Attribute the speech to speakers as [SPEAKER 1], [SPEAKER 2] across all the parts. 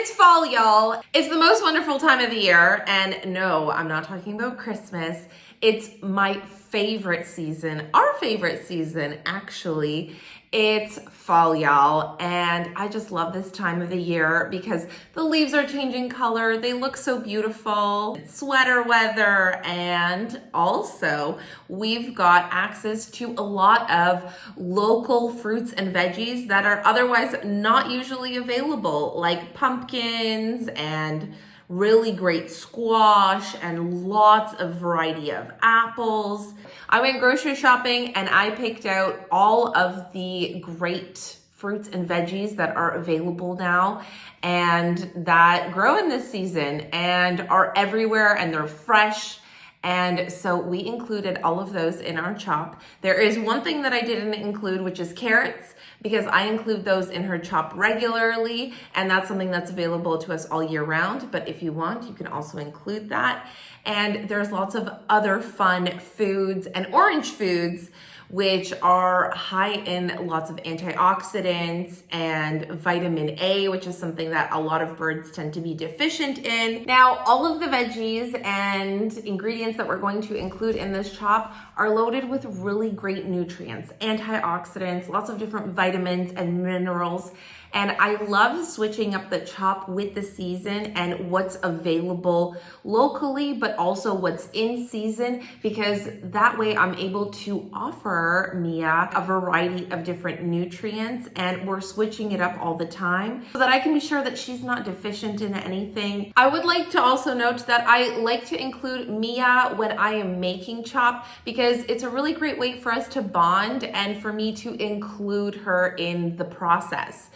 [SPEAKER 1] It's fall, y'all. It's the most wonderful time of the year. And no, I'm not talking about Christmas. It's my favorite season, our favorite season, actually. It's fall, y'all. And I just love this time of the year because the leaves are changing color. They look so beautiful. It's sweater weather. And also, we've got access to a lot of local fruits and veggies that are otherwise not usually available, like pumpkins and really great squash and lots of variety of apples. I went grocery shopping and I picked out all of the great fruits and veggies that are available now and that grow in this season and are everywhere and they're fresh. And so we included all of those in our chop. There is one thing that I didn't include, which is carrots, because I include those in her chop regularly, and that's something that's available to us all year round. But if you want, you can also include that. And there's lots of other fun foods and orange foods which are high in lots of antioxidants and vitamin A, which is something that a lot of birds tend to be deficient in. Now, all of the veggies and ingredients that we're going to include in this chop are loaded with really great nutrients, antioxidants, lots of different vitamins and minerals. And I love switching up the chop with the season and what's available locally, but also what's in season, because that way I'm able to offer Mia a variety of different nutrients and we're switching it up all the time so that I can be sure that she's not deficient in anything. I would like to also note that I like to include Mia when I am making chop because it's a really great way for us to bond and for me to include her in the process.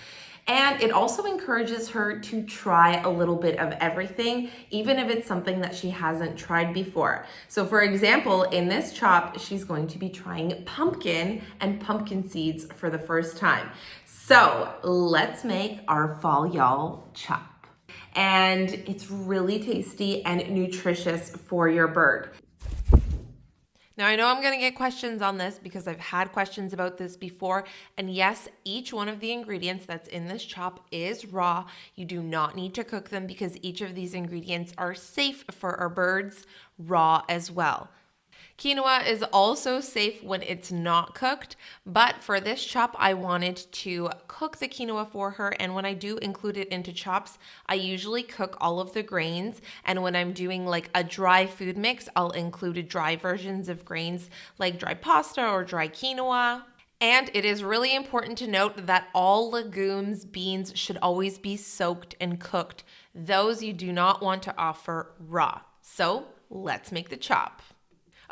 [SPEAKER 1] And it also encourages her to try a little bit of everything, even if it's something that she hasn't tried before. So for example, in this chop, she's going to be trying pumpkin and pumpkin seeds for the first time. So let's make our fall y'all chop. And it's really tasty and nutritious for your bird. Now, I know I'm going to get questions on this because I've had questions about this before. And yes, each one of the ingredients that's in this chop is raw. You do not need to cook them because each of these ingredients are safe for our birds raw as well. Quinoa is also safe when it's not cooked, but for this chop, I wanted to cook the quinoa for her, and when I do include it into chops, I usually cook all of the grains, and when I'm doing like a dry food mix, I'll include dry versions of grains like dry pasta or dry quinoa. And it is really important to note that all legumes, beans should always be soaked and cooked. Those you do not want to offer raw. So let's make the chop.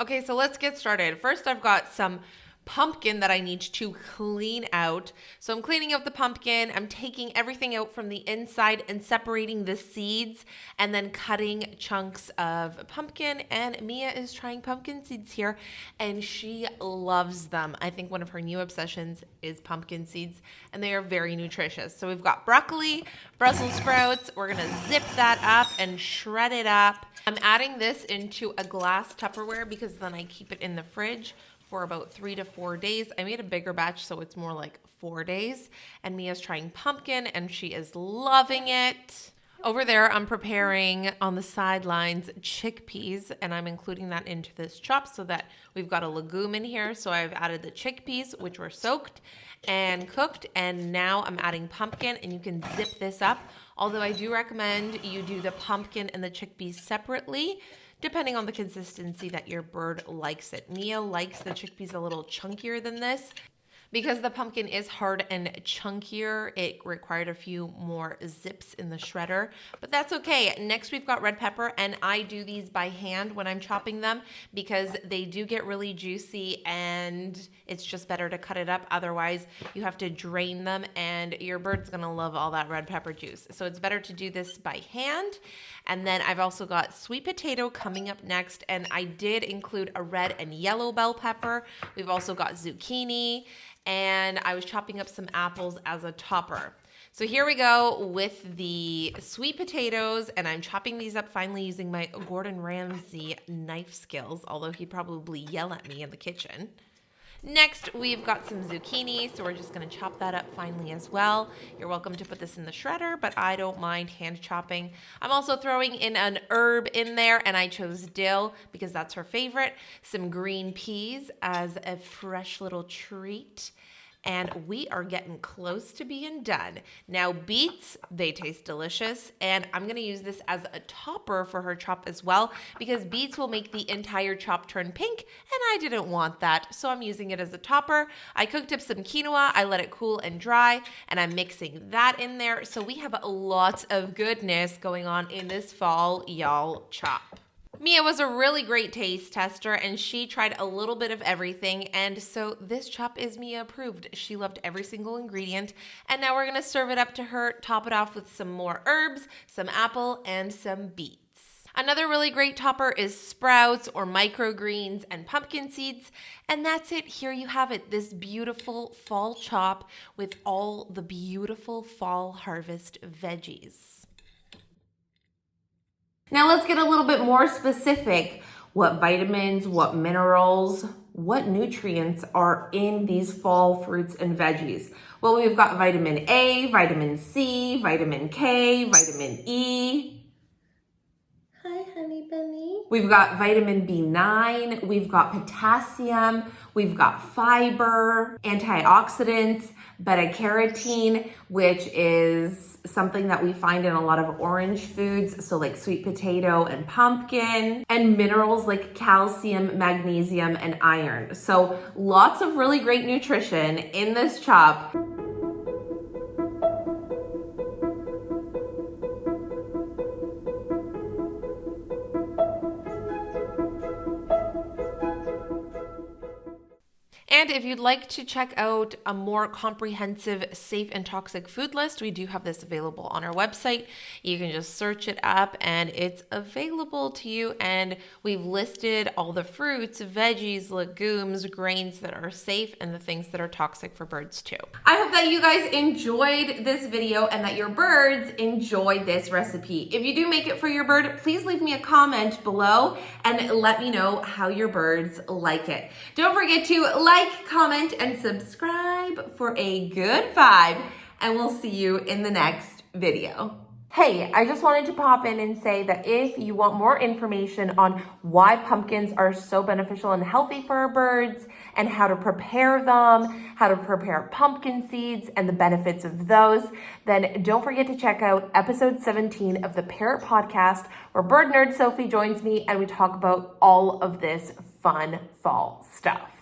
[SPEAKER 1] Okay, so let's get started. First, I've got some pumpkin that I need to clean out. So I'm cleaning out the pumpkin. I'm taking everything out from the inside and separating the seeds and then cutting chunks of pumpkin. And Mia is trying pumpkin seeds here and she loves them. I think one of her new obsessions is pumpkin seeds and they are very nutritious. So we've got broccoli, Brussels sprouts. We're gonna zip that up and shred it up. I'm adding this into a glass Tupperware because then I keep it in the fridge for about 3 to 4 days. I made a bigger batch, so it's more like 4 days. And Mia's trying pumpkin, and she is loving it. Over there, I'm preparing on the sidelines chickpeas, and I'm including that into this chop so that we've got a legume in here. So I've added the chickpeas, which were soaked and cooked, and now I'm adding pumpkin, and you can zip this up. Although I do recommend you do the pumpkin and the chickpeas separately, depending on the consistency that your bird likes it. Mia likes the chickpeas a little chunkier than this. Because the pumpkin is hard and chunkier, it required a few more zips in the shredder, but that's okay. Next, we've got red pepper, and I do these by hand when I'm chopping them because they do get really juicy and it's just better to cut it up. Otherwise, you have to drain them and your bird's gonna love all that red pepper juice. So it's better to do this by hand. And then I've also got sweet potato coming up next, and I did include a red and yellow bell pepper. We've also got zucchini, and I was chopping up some apples as a topper. So here we go with the sweet potatoes, and I'm chopping these up finally using my Gordon Ramsay knife skills, although he'd probably yell at me in the kitchen. Next, we've got some zucchini, so we're just gonna chop that up finely as well. You're welcome to put this in the shredder, but I don't mind hand chopping. I'm also throwing in an herb in there, and I chose dill because that's her favorite. Some green peas as a fresh little treat. And we are getting close to being done. Now, beets, they taste delicious, and I'm gonna use this as a topper for her chop as well, because beets will make the entire chop turn pink, and I didn't want that, so I'm using it as a topper. I cooked up some quinoa, I let it cool and dry, and I'm mixing that in there, so we have lots of goodness going on in this fall, y'all chop. Mia was a really great taste tester, and she tried a little bit of everything, and so this chop is Mia approved. She loved every single ingredient, and now we're gonna serve it up to her, top it off with some more herbs, some apple, and some beets. Another really great topper is sprouts or microgreens and pumpkin seeds, and that's it. Here you have it, this beautiful fall chop with all the beautiful fall harvest veggies. Now let's get a little bit more specific. What vitamins, what minerals, what nutrients are in these fall fruits and veggies? Well, we've got vitamin A, vitamin C, vitamin K, vitamin E. Hi, honey bunny. We've got vitamin B9, we've got potassium, we've got fiber, antioxidants, beta-carotene, which is something that we find in a lot of orange foods, so like sweet potato and pumpkin, and minerals like calcium, magnesium, and iron. So lots of really great nutrition in this chop. And if you'd like to check out a more comprehensive safe and toxic food list, we do have this available on our website. You can just search it up and it's available to you. And we've listed all the fruits, veggies, legumes, grains that are safe and the things that are toxic for birds too. I hope that you guys enjoyed this video and that your birds enjoyed this recipe. If you do make it for your bird, please leave me a comment below and let me know how your birds like it. Don't forget to like, comment, and subscribe for a good vibe, and we'll see you in the next video. Hey, I just wanted to pop in and say that if you want more information on why pumpkins are so beneficial and healthy for our birds and how to prepare them, how to prepare pumpkin seeds and the benefits of those, then don't forget to check out episode 17 of the Parrot podcast, where bird nerd Sophie joins me and we talk about all of this fun fall stuff.